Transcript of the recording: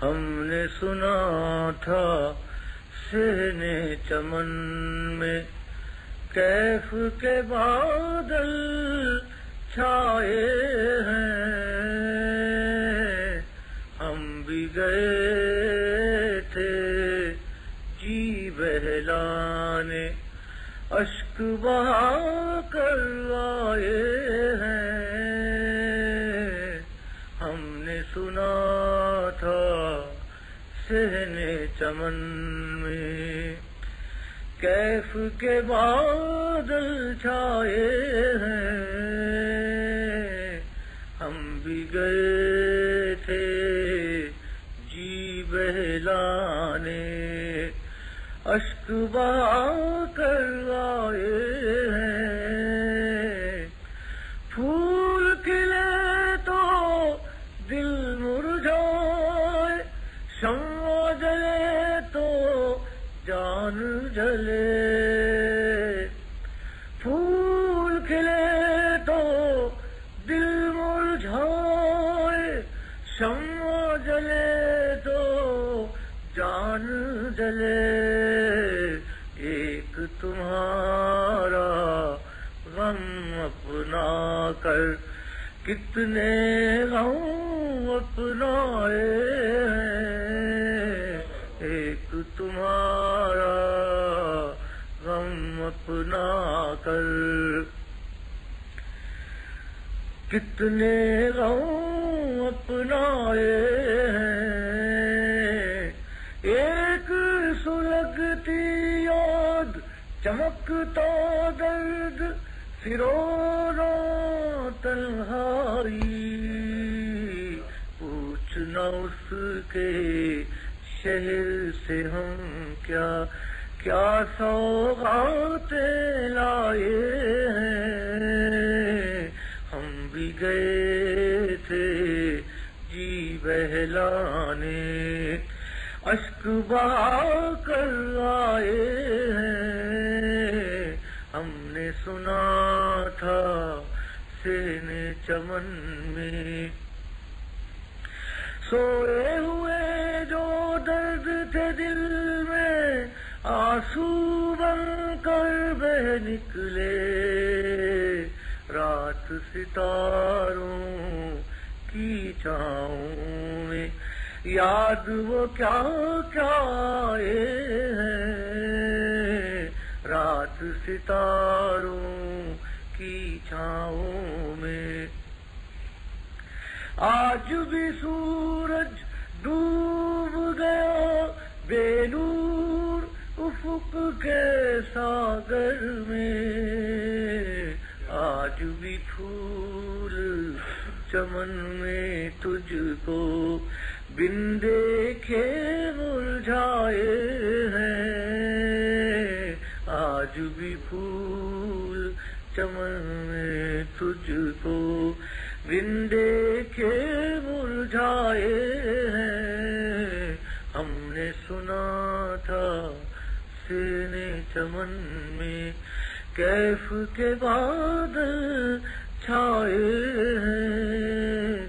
ہم نے سنا تھا صحن چمن میں کیف کے بادل چھائے ہیں، ہم بھی گئے تھے جی بہلانے، اشک بہا کر آئے ہیں، ہم نے سنا تھا صحن چمن میں کیف کے بادل چھائے ہیں، ہم بھی گئے تھے جی بہلانے، اشک بہا کر آئے ہیں، پھول کھلے تو دل مرجھائے، شمع جلے تو جان جلے، پھول کھلے تو دل مرجھائے، شمع جلے تو جان جلے، ایک تمہارا غم اپنا کر کتنے غم اپنائے ہیں، ایک تمہارا غم اپنا کر کتنے غم اپنائے ہیں، ایک سلگتی یاد چمکتا درد فرونا تنہائی، پوچھنا اس کے شہر سے ہم کیا کیا سوغاتیں لائے ہیں، ہم بھی گئے تھے جی بہلانے، اشک بہا کر آئے ہیں، ہم نے سنا تھا صحن چمن میں سوئے ہوئے جو درد تھے دل میں، آنسو بن کر بہہ نکلے، رات ستاروں کی چھاؤں میں یاد وہ کیا کیا آئے ہیں، رات ستاروں کی چھاؤں میں، آج بھی سورج ڈوب گیا بے نور افق کے ساگر میں، آج بھی پھول چمن میں تجھ کو بن دیکھے مرجھائے ہیں، آج بھی پھول چمن میں تجھ کو بن دیکھے مرجھائے ہیں، ہم نے سنا تھا صحن چمن میں کیف کے بادل چھائے ہیں۔